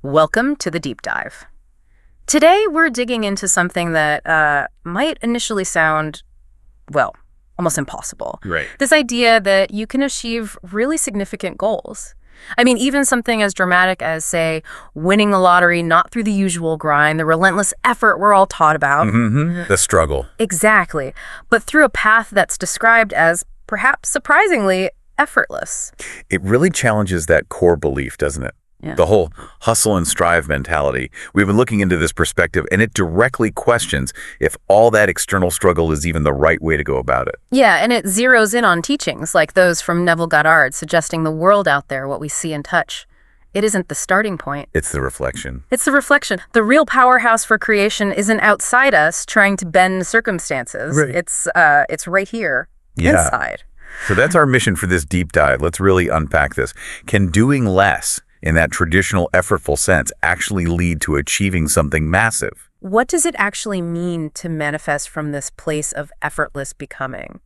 Welcome to the deep dive. Today, we're digging into something that might initially sound, well, almost impossible. Right. This idea that you can achieve really significant goals. I mean, even something as dramatic as, say, winning the lottery, not through the usual grind, the relentless effort we're all taught about. Mm-hmm. The struggle. Exactly. But through a path that's described as, perhaps surprisingly, effortless. It really challenges that core belief, doesn't it? Yeah. The whole hustle and strive mentality. We've been looking into this perspective, and it directly questions if all that external struggle is even the right way to go about it. Yeah, and it zeroes in on teachings like those from Neville Goddard, suggesting the world out there, what we see and touch. It isn't the starting point. It's the reflection. It's the reflection. The real powerhouse for creation isn't outside us trying to bend circumstances. Right. It's right here, inside. So that's our mission for this deep dive. Let's really unpack this. Can doing less in that traditional effortful sense actually lead to achieving something massive? What does it actually mean to manifest from this place of effortless becoming?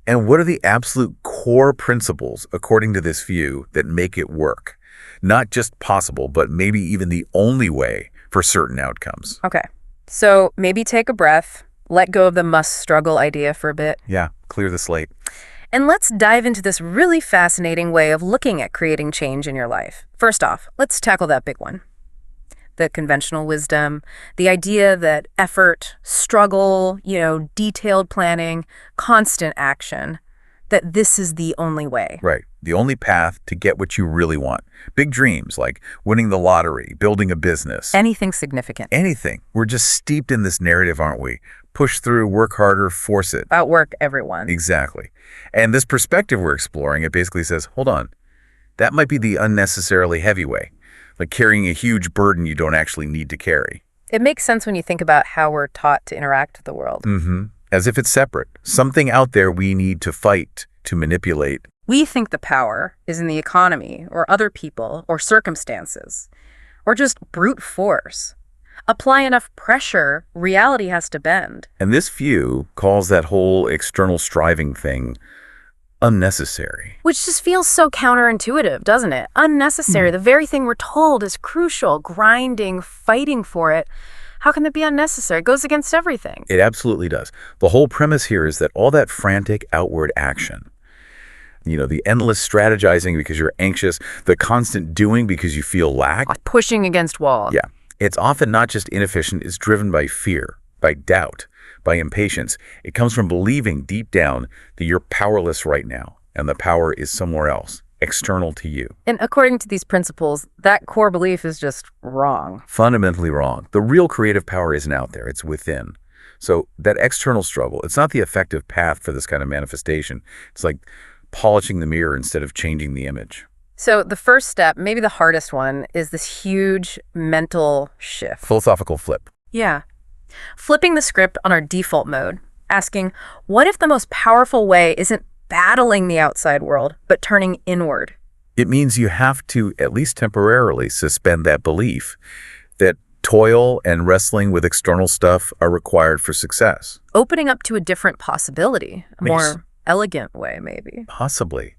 And what are the absolute core principles, according to this view, that make it work? Not just possible, but maybe even the only way for certain outcomes. Okay, so maybe take a breath, let go of the must-struggle idea for a bit. Yeah, clear the slate. And let's dive into this really fascinating way of looking at creating change in your life. First off, let's tackle that big one. The conventional wisdom, the idea that effort, struggle, detailed planning, constant action, that this is the only way. Right. The only path to get what you really want. Big dreams like winning the lottery, building a business. Anything significant. Anything. We're just steeped in this narrative, aren't we? Push through, work harder, force it. Outwork everyone. Exactly. And this perspective we're exploring, it basically says, hold on, that might be the unnecessarily heavy way, like carrying a huge burden you don't actually need to carry. It makes sense when you think about how we're taught to interact with the world. Mm-hmm. As if it's separate. Something out there we need to fight, to manipulate. We think the power is in the economy or other people or circumstances or just brute force. Apply enough pressure, reality has to bend. And this view calls that whole external striving thing unnecessary. Which just feels so counterintuitive, doesn't it? Unnecessary. The very thing we're told is crucial, grinding, fighting for it. How can that be unnecessary? It goes against everything. It absolutely does. The whole premise here is that all that frantic outward action, the endless strategizing because you're anxious, the constant doing because you feel lack. Pushing against walls. Yeah. It's often not just inefficient, it's driven by fear, by doubt, by impatience. It comes from believing deep down that you're powerless right now and the power is somewhere else, external to you. And according to these principles, that core belief is just wrong. Fundamentally wrong. The real creative power isn't out there, it's within. So that external struggle, it's not the effective path for this kind of manifestation. It's like polishing the mirror instead of changing the image. So the first step, maybe the hardest one, is this huge mental shift. Philosophical flip. Yeah. Flipping the script on our default mode, asking, what if the most powerful way isn't battling the outside world, but turning inward? It means you have to, at least temporarily, suspend that belief that toil and wrestling with external stuff are required for success. Opening up to a different possibility, a more elegant way, maybe. Possibly.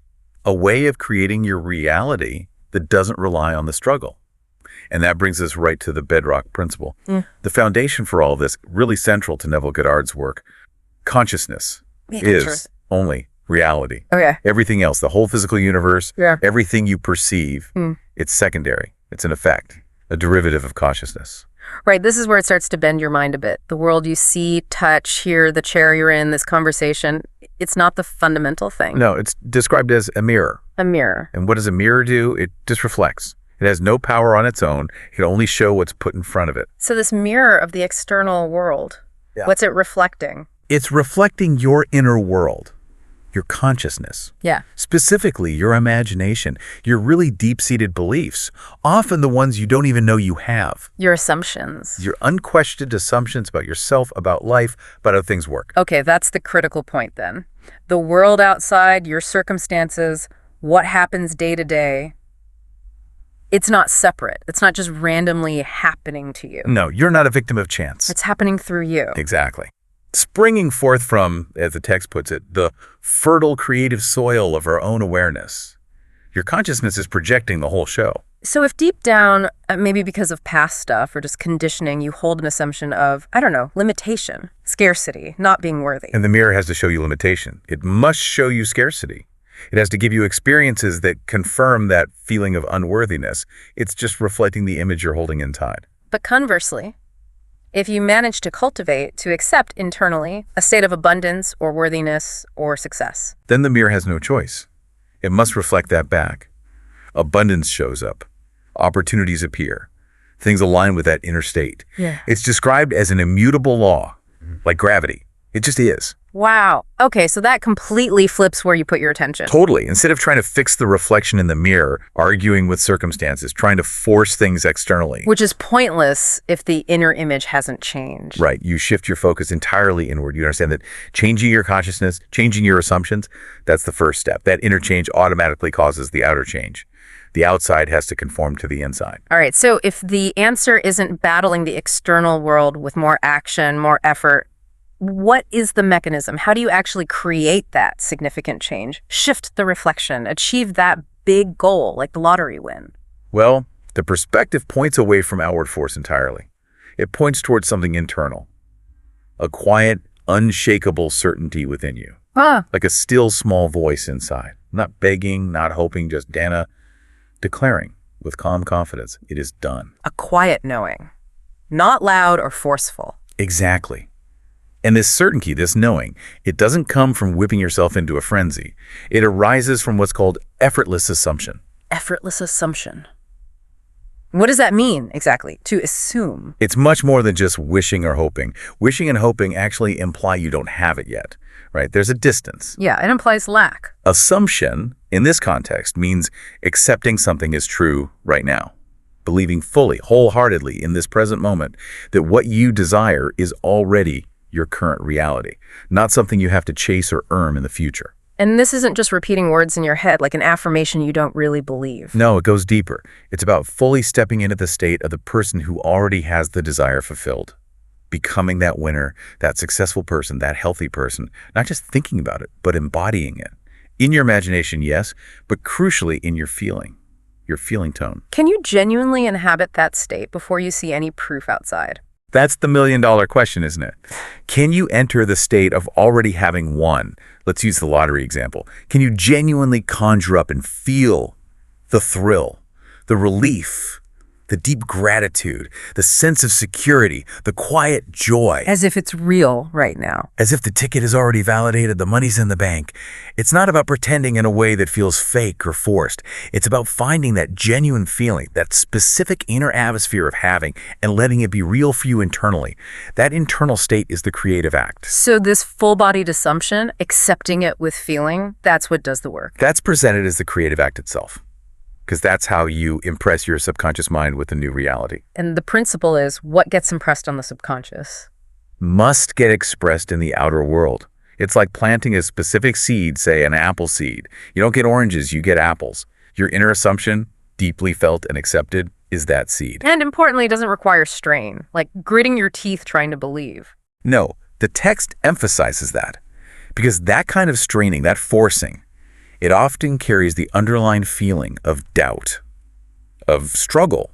A way of creating your reality that doesn't rely on the struggle. And that brings us right to the bedrock principle. The foundation for all of this, really central to Neville Goddard's work, consciousness is only reality. Okay. Everything else, the whole physical universe, everything you perceive, it's secondary. It's an effect, a derivative of consciousness. Right, this is where it starts to bend your mind a bit. The world you see, touch, hear, the chair you're in, this conversation, it's not the fundamental thing. No, it's described as a mirror. A mirror. And what does a mirror do? It just reflects. It has no power on its own. It can only show what's put in front of it. So this mirror of the external world, what's it reflecting? It's reflecting your inner world, your consciousness. Yeah. Specifically, your imagination, your really deep-seated beliefs, often the ones you don't even know you have. Your assumptions. Your unquestioned assumptions about yourself, about life, about how things work. Okay, that's the critical point then. The world outside, your circumstances, what happens day to day, it's not separate. It's not just randomly happening to you. No, you're not a victim of chance. It's happening through you. Exactly. Springing forth from, as the text puts it, the fertile creative soil of our own awareness. Your consciousness is projecting the whole show. So if deep down, maybe because of past stuff or just conditioning, you hold an assumption of, I don't know, limitation, scarcity, not being worthy. And the mirror has to show you limitation. It must show you scarcity. It has to give you experiences that confirm that feeling of unworthiness. It's just reflecting the image you're holding inside. But conversely, if you manage to cultivate, to accept internally a state of abundance or worthiness or success, then the mirror has no choice. It must reflect that back. Abundance shows up. Opportunities appear. Things align with that inner state. Yeah. It's described as an immutable law, like gravity. It just is. Wow. Okay, so that completely flips where you put your attention. Totally. Instead of trying to fix the reflection in the mirror, arguing with circumstances, trying to force things externally. Which is pointless if the inner image hasn't changed. Right. You shift your focus entirely inward. You understand that changing your consciousness, changing your assumptions, that's the first step. That inner change automatically causes the outer change. The outside has to conform to the inside. All right, so if the answer isn't battling the external world with more action, more effort, what is the mechanism? How do you actually create that significant change, shift the reflection, achieve that big goal like the lottery win? Well, the perspective points away from outward force entirely. It points towards something internal, a quiet, unshakable certainty within you, like a still small voice inside, not begging, not hoping, just Dana declaring with calm confidence, it is done. A quiet knowing, not loud or forceful. Exactly. And this certainty, this knowing, it doesn't come from whipping yourself into a frenzy. It arises from what's called effortless assumption. Effortless assumption. What does that mean exactly? To assume? It's much more than just wishing or hoping. Wishing and hoping actually imply you don't have it yet, right? There's a distance. Yeah, it implies lack. Assumption, in this context, means accepting something is true right now. Believing fully, wholeheartedly in this present moment that what you desire is already your current reality, not something you have to chase or earn in the future. And this isn't just repeating words in your head like an affirmation you don't really believe. No, it goes deeper. It's about fully stepping into the state of the person who already has the desire fulfilled. Becoming that winner, that successful person, that healthy person, not just thinking about it, but embodying it. In your imagination, yes, but crucially in your feeling tone. Can you genuinely inhabit that state before you see any proof outside? That's the million-dollar question, isn't it? Can you enter the state of already having won? Let's use the lottery example. Can you genuinely conjure up and feel the thrill, the relief, the deep gratitude, the sense of security, the quiet joy? As if it's real right now. As if the ticket is already validated, the money's in the bank. It's not about pretending in a way that feels fake or forced. It's about finding that genuine feeling, that specific inner atmosphere of having, and letting it be real for you internally. That internal state is the creative act. So this full-bodied assumption, accepting it with feeling, that's what does the work. That's presented as the creative act itself, because that's how you impress your subconscious mind with a new reality. And the principle is what gets impressed on the subconscious must get expressed in the outer world. It's like planting a specific seed, say an apple seed. You don't get oranges, you get apples. Your inner assumption, deeply felt and accepted, is that seed. And importantly, it doesn't require strain, like gritting your teeth trying to believe. No, the text emphasizes that, because that kind of straining, that forcing, it often carries the underlying feeling of doubt, of struggle,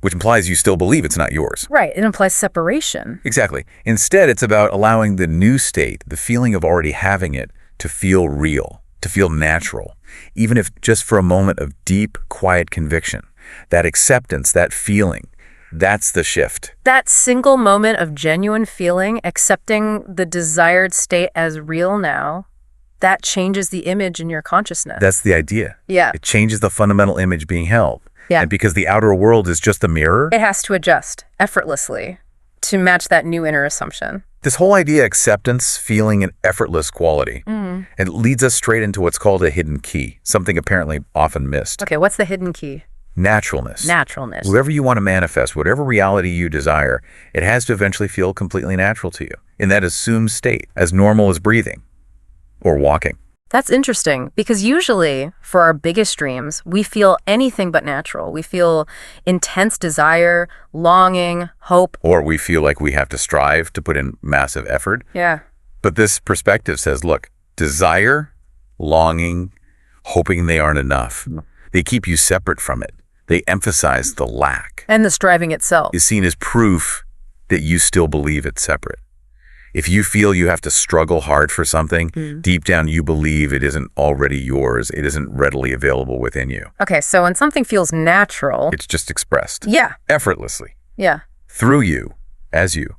which implies you still believe it's not yours. Right, it implies separation. Exactly. Instead, it's about allowing the new state, the feeling of already having it, to feel real, to feel natural, even if just for a moment of deep, quiet conviction. That acceptance, that feeling, that's the shift. That single moment of genuine feeling, accepting the desired state as real now, that changes the image in your consciousness. That's the idea. Yeah. It changes the fundamental image being held. Yeah. And because the outer world is just a mirror, it has to adjust effortlessly to match that new inner assumption. This whole idea, acceptance, feeling, and effortless quality, it leads us straight into what's called a hidden key, something apparently often missed. Okay, what's the hidden key? Naturalness. Naturalness. Whatever you want to manifest, whatever reality you desire, it has to eventually feel completely natural to you, in that assumed state, as normal as breathing or walking. That's interesting, because usually for our biggest dreams, we feel anything but natural. We feel intense desire, longing, hope. Or we feel like we have to strive to put in massive effort. Yeah. But this perspective says, look, desire, longing, hoping they aren't enough. They keep you separate from it. They emphasize the lack. And the striving itself. Is seen as proof that you still believe it's separate. If you feel you have to struggle hard for something, deep down you believe it isn't already yours. It isn't readily available within you. Okay, so when something feels natural... It's just expressed. Yeah. Effortlessly. Yeah. Through you, as you.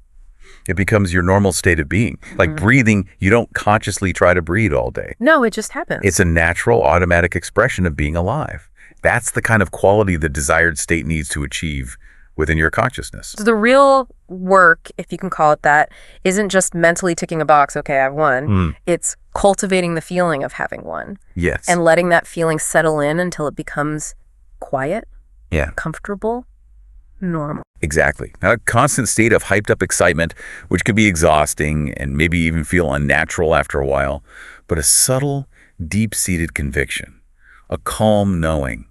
It becomes your normal state of being. Like breathing, you don't consciously try to breathe all day. No, it just happens. It's a natural, automatic expression of being alive. That's the kind of quality the desired state needs to achieve within your consciousness. So the real work, if you can call it that, isn't just mentally ticking a box, okay, I've won. It's cultivating the feeling of having won. Yes. And letting that feeling settle in until it becomes quiet, Yeah. comfortable, normal. Exactly. Not a constant state of hyped up excitement, which could be exhausting and maybe even feel unnatural after a while, but a subtle, deep-seated conviction, a calm knowing,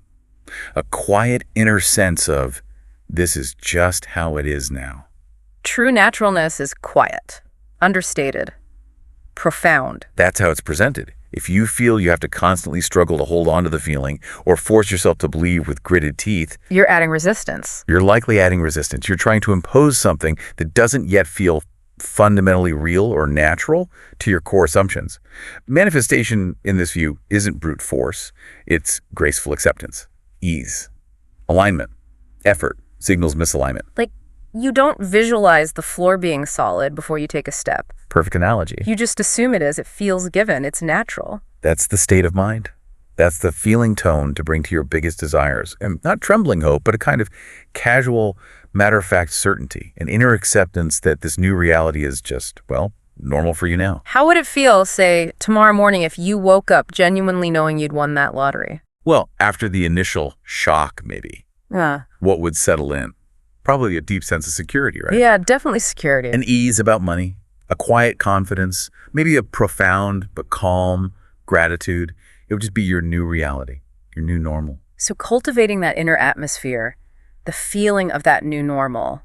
a quiet inner sense of, this is just how it is now. True naturalness is quiet, understated, profound. That's how it's presented. If you feel you have to constantly struggle to hold on to the feeling or force yourself to believe with gritted teeth, You're adding resistance. you're likely adding resistance. You're trying to impose something that doesn't yet feel fundamentally real or natural to your core assumptions. Manifestation, in this view, isn't brute force. It's graceful acceptance, ease, alignment, effort, signals misalignment. Like, you don't visualize the floor being solid before you take a step. Perfect analogy. You just assume it is. It feels given. It's natural. That's the state of mind. That's the feeling tone to bring to your biggest desires. And not trembling hope, but a kind of casual, matter-of-fact certainty, an inner acceptance that this new reality is just, well, normal for you now. How would it feel, say, tomorrow morning if you woke up genuinely knowing you'd won that lottery? Well, after the initial shock, maybe, what would settle in? Probably a deep sense of security, right? Yeah, definitely security. An ease about money, a quiet confidence, maybe a profound but calm gratitude. It would just be your new reality, your new normal. So cultivating that inner atmosphere, the feeling of that new normal,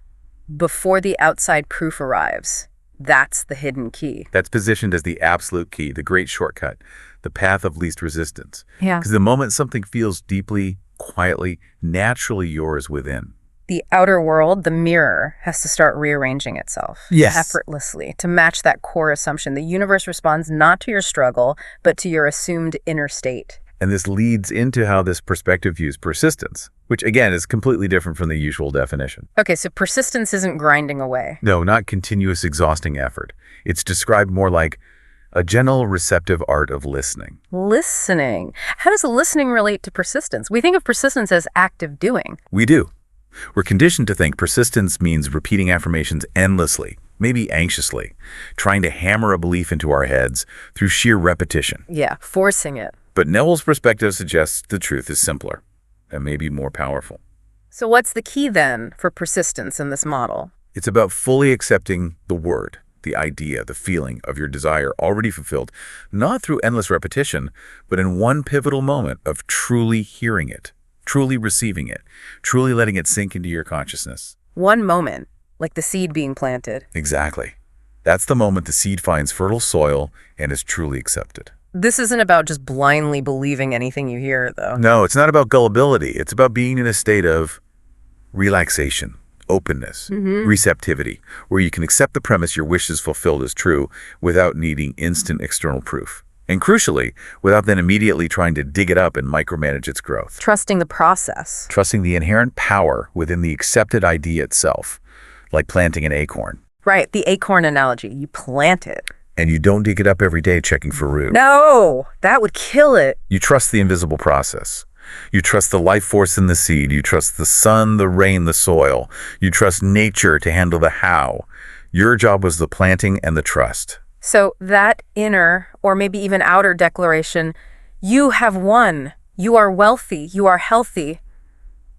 before the outside proof arrives, that's the hidden key. That's positioned as the absolute key, the great shortcut, the path of least resistance. Yeah. Because the moment something feels deeply, quietly, naturally yours within. The outer world, the mirror, has to start rearranging itself effortlessly to match that core assumption. The universe responds not to your struggle, but to your assumed inner state. And this leads into how this perspective views persistence, which again is completely different from the usual definition. Okay, so persistence isn't grinding away. No, not continuous exhausting effort. It's described more like a gentle, receptive art of listening. Listening. How does listening relate to persistence? We think of persistence as active doing. We do. We're conditioned to think persistence means repeating affirmations endlessly, maybe anxiously, trying to hammer a belief into our heads through sheer repetition. Yeah, forcing it. But Neville's perspective suggests the truth is simpler and maybe more powerful. So what's the key then for persistence in this model? It's about fully accepting the word, the idea, the feeling of your desire already fulfilled, not through endless repetition, but in one pivotal moment of truly hearing it, truly receiving it, truly letting it sink into your consciousness. One moment, like the seed being planted. Exactly. That's the moment the seed finds fertile soil and is truly accepted. This isn't about just blindly believing anything you hear, though. No, it's not about gullibility. It's about being in a state of relaxation, openness, receptivity, where you can accept the premise your wish is fulfilled as true without needing instant external proof. And crucially, without then immediately trying to dig it up and micromanage its growth. Trusting the process. Trusting the inherent power within the accepted idea itself, like planting an acorn. Right, the acorn analogy. You plant it. And you don't dig it up every day checking for roots. No, that would kill it. You trust the invisible process. You trust the life force in the seed. You trust the sun, the rain, the soil. You trust nature to handle the how. Your job was the planting and the trust. So that inner, or maybe even outer declaration, you have won, you are wealthy, you are healthy,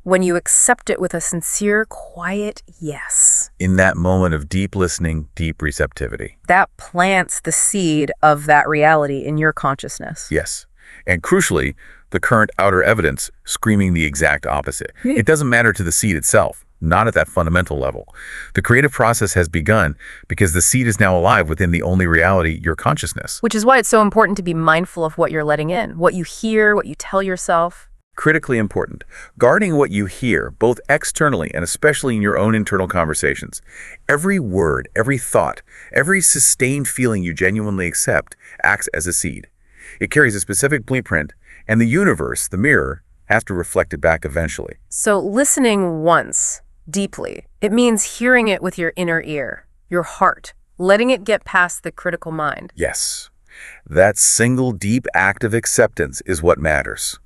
when you accept it with a sincere, quiet yes. In that moment of deep listening, deep receptivity. That plants the seed of that reality in your consciousness. Yes. And crucially, the current outer evidence screaming the exact opposite. It doesn't matter to the seed itself, not at that fundamental level. The creative process has begun because the seed is now alive within the only reality, your consciousness. Which is why it's so important to be mindful of what you're letting in, what you hear, what you tell yourself. Critically important. Guarding what you hear, both externally and especially in your own internal conversations. Every word, every thought, every sustained feeling you genuinely accept acts as a seed. It carries a specific blueprint, and the universe, the mirror, has to reflect it back eventually. So listening once, deeply, it means hearing it with your inner ear, your heart, letting it get past the critical mind. Yes. That single deep act of acceptance is what matters.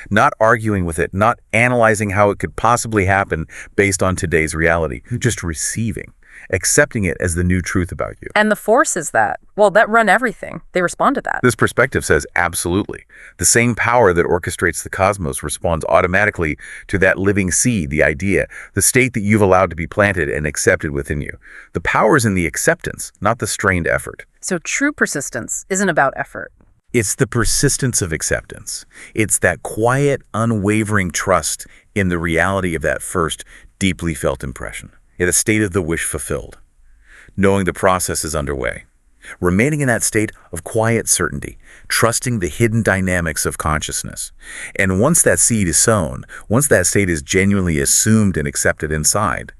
Not arguing with it, not analyzing how it could possibly happen based on today's reality, just receiving, accepting it as the new truth about you. And the forces that run everything. They respond to that. This perspective says absolutely. The same power that orchestrates the cosmos responds automatically to that living seed, the idea, the state that you've allowed to be planted and accepted within you. The power is in the acceptance, not the strained effort. So true persistence isn't about effort. It's the persistence of acceptance. It's that quiet, unwavering trust in the reality of that first, deeply felt impression. In a state of the wish fulfilled, knowing the process is underway, remaining in that state of quiet certainty, trusting the hidden dynamics of consciousness. And once that seed is sown, once that state is genuinely assumed and accepted inside,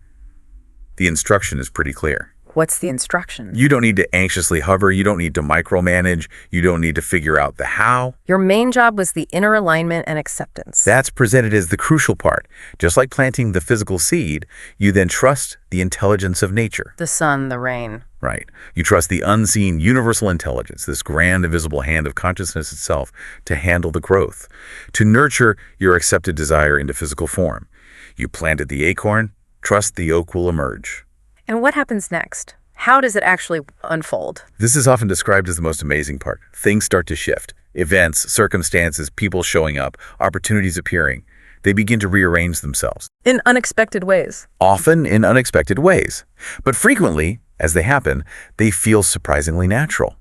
the instruction is pretty clear. What's the instruction? You don't need to anxiously hover. You don't need to micromanage. You don't need to figure out the how. Your main job was the inner alignment and acceptance. That's presented as the crucial part. Just like planting the physical seed, you then trust the intelligence of nature. The sun, the rain. Right. You trust the unseen universal intelligence, this grand invisible hand of consciousness itself, to handle the growth, to nurture your accepted desire into physical form. You planted the acorn, trust the oak will emerge. And what happens next? How does it actually unfold? This is often described as the most amazing part. Things start to shift. Events, circumstances, people showing up, opportunities appearing. They begin to rearrange themselves. In unexpected ways. Often in unexpected ways. But frequently, as they happen, they feel surprisingly natural.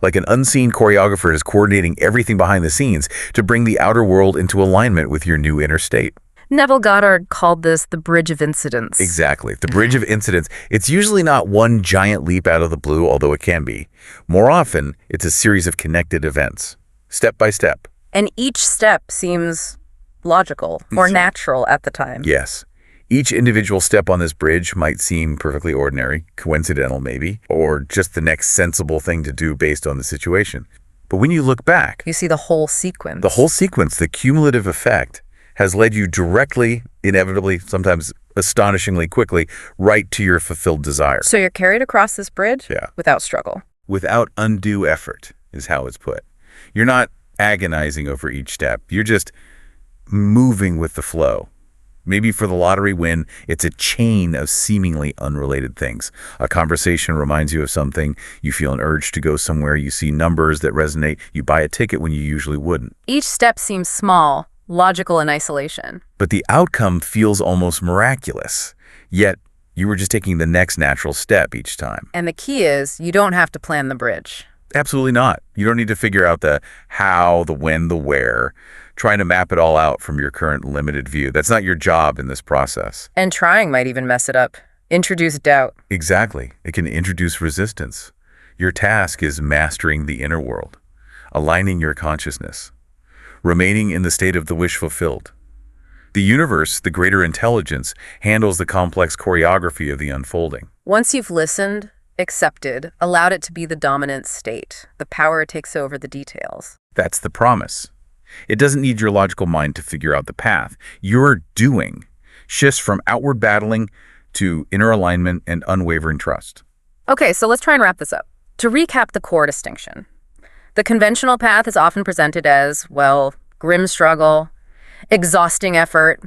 Like an unseen choreographer is coordinating everything behind the scenes to bring the outer world into alignment with your new inner state. Neville Goddard called this the bridge of incidents. Exactly. The bridge of incidents. It's usually not one giant leap out of the blue, although it can be. More often, it's a series of connected events, step by step. And each step seems logical or natural at the time. Yes. Each individual step on this bridge might seem perfectly ordinary, coincidental maybe, or just the next sensible thing to do based on the situation. But when you look back, you see the whole sequence. The whole sequence, the cumulative effect, has led you directly, inevitably, sometimes astonishingly quickly, right to your fulfilled desire. So you're carried across this bridge without struggle. Without undue effort, is how it's put. You're not agonizing over each step. You're just moving with the flow. Maybe for the lottery win, it's a chain of seemingly unrelated things. A conversation reminds you of something. You feel an urge to go somewhere. You see numbers that resonate. You buy a ticket when you usually wouldn't. Each step seems small, logical in isolation. But the outcome feels almost miraculous. Yet, you were just taking the next natural step each time. And the key is, you don't have to plan the bridge. Absolutely not. You don't need to figure out the how, the when, the where, trying to map it all out from your current limited view. That's not your job in this process. And trying might even mess it up. Introduce doubt. Exactly. It can introduce resistance. Your task is mastering the inner world, aligning your consciousness, remaining in the state of the wish fulfilled. The universe, the greater intelligence, handles the complex choreography of the unfolding. Once you've listened, accepted, allowed it to be the dominant state, the power takes over the details. That's the promise. It doesn't need your logical mind to figure out the path. Your doing shifts from outward battling to inner alignment and unwavering trust. Okay, so let's try and wrap this up. To recap the core distinction. The conventional path is often presented as, grim struggle, exhausting effort,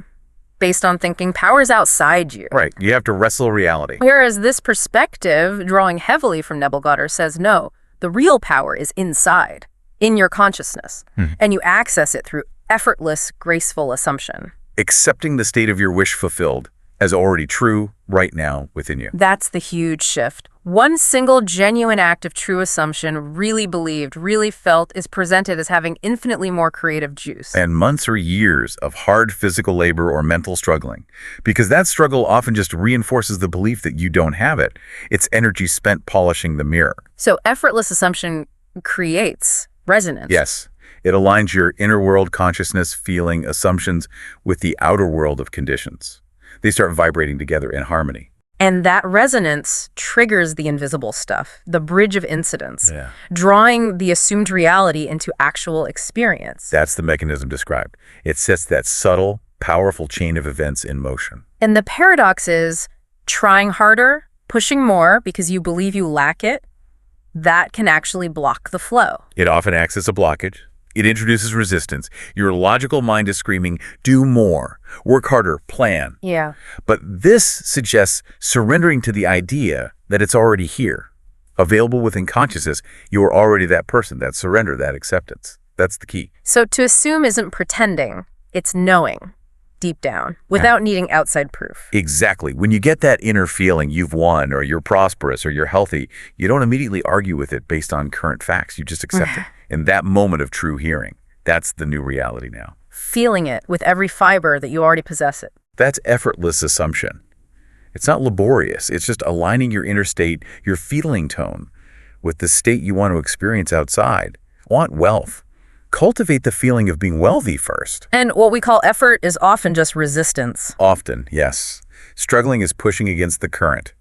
based on thinking power's outside you. Right, you have to wrestle reality. Whereas this perspective, drawing heavily from Neville Goddard, says no, the real power is inside, in your consciousness, and you access it through effortless, graceful assumption. Accepting the state of your wish fulfilled as already true right now within you. That's the huge shift. One single genuine act of true assumption, really believed, really felt, is presented as having infinitely more creative juice. And months or years of hard physical labor or mental struggling. Because that struggle often just reinforces the belief that you don't have it. It's energy spent polishing the mirror. So effortless assumption creates resonance. Yes. It aligns your inner world consciousness, feeling, assumptions with the outer world of conditions. They start vibrating together in harmony. And that resonance triggers the invisible stuff, the bridge of incidents, Yeah. drawing the assumed reality into actual experience. That's the mechanism described. It sets that subtle, powerful chain of events in motion. And the paradox is trying harder, pushing more because you believe you lack it, that can actually block the flow. It often acts as a blockage. It introduces resistance. Your logical mind is screaming, do more, work harder, plan. Yeah. But this suggests surrendering to the idea that it's already here. Available within consciousness, you are already that person, that surrender, that acceptance. That's the key. So to assume isn't pretending, it's knowing deep down without needing outside proof. Exactly. When you get that inner feeling you've won or you're prosperous or you're healthy, you don't immediately argue with it based on current facts. You just accept it. In that moment of true hearing, that's the new reality now. Feeling it with every fiber that you already possess it. That's effortless assumption. It's not laborious. It's just aligning your inner state, your feeling tone, with the state you want to experience outside. Want wealth. Cultivate the feeling of being wealthy first. And what we call effort is often just resistance. Often, yes. Struggling is pushing against the current.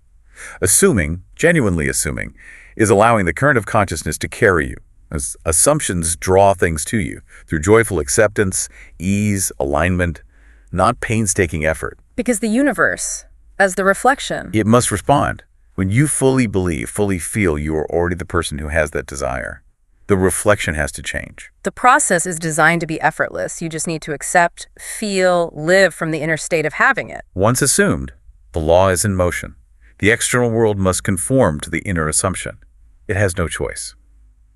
Assuming, genuinely assuming, is allowing the current of consciousness to carry you. As assumptions draw things to you through joyful acceptance, ease, alignment, not painstaking effort. Because the universe, as the reflection, It must respond. When you fully believe, fully feel you are already the person who has that desire, the reflection has to change. the process is designed to be effortless. You just need to accept, feel, live from the inner state of having it. Once assumed, the law is in motion. The external world must conform to the inner assumption. It has no choice.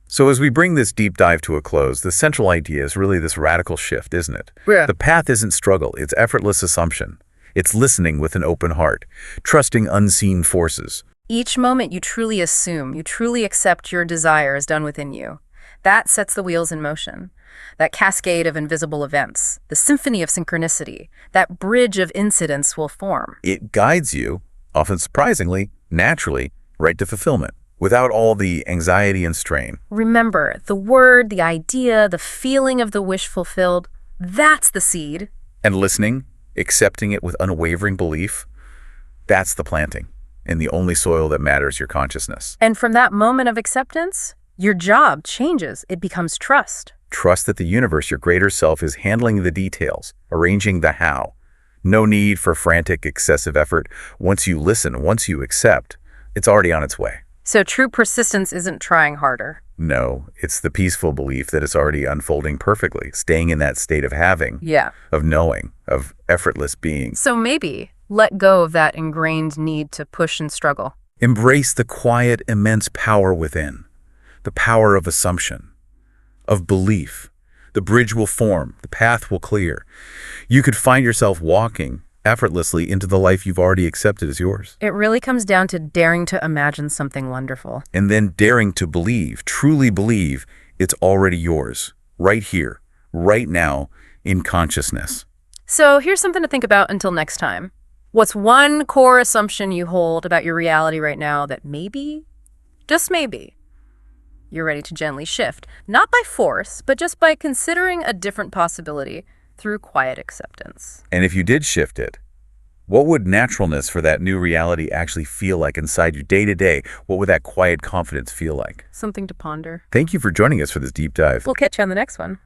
So as we bring this deep dive to a close, the central idea is really this radical shift, isn't it? Yeah. The path isn't struggle, it's effortless assumption. It's listening with an open heart, trusting unseen forces. Each moment you truly assume, you truly accept your desire is done within you. That sets the wheels in motion. That cascade of invisible events, the symphony of synchronicity, that bridge of incidents will form. It guides you, often surprisingly, naturally, right to fulfillment, without all the anxiety and strain. Remember, the word, the idea, the feeling of the wish fulfilled, that's the seed. And listening, accepting it with unwavering belief, that's the planting. And the only soil that matters, your consciousness. And from that moment of acceptance, your job changes. It becomes trust. Trust that the universe, your greater self, is handling the details, arranging the how. No need for frantic, excessive effort. Once you listen, once you accept, it's already on its way. So true persistence isn't trying harder. No, it's the peaceful belief that it's already unfolding perfectly, staying in that state of having, Yeah. of knowing, of effortless being. So maybe let go of that ingrained need to push and struggle. Embrace the quiet, immense power within, the power of assumption, of belief. The bridge will form, the path will clear. You could find yourself walking effortlessly into the life you've already accepted as yours. It really comes down to daring to imagine something wonderful. And then daring to believe, truly believe, it's already yours, right here, right now, in consciousness. So here's something to think about until next time. What's one core assumption you hold about your reality right now that maybe, just maybe, you're ready to gently shift? Not by force, but just by considering a different possibility through quiet acceptance. And if you did shift it, what would naturalness for that new reality actually feel like inside you day to day? What would that quiet confidence feel like? Something to ponder. Thank you for joining us for this deep dive. We'll catch you on the next one.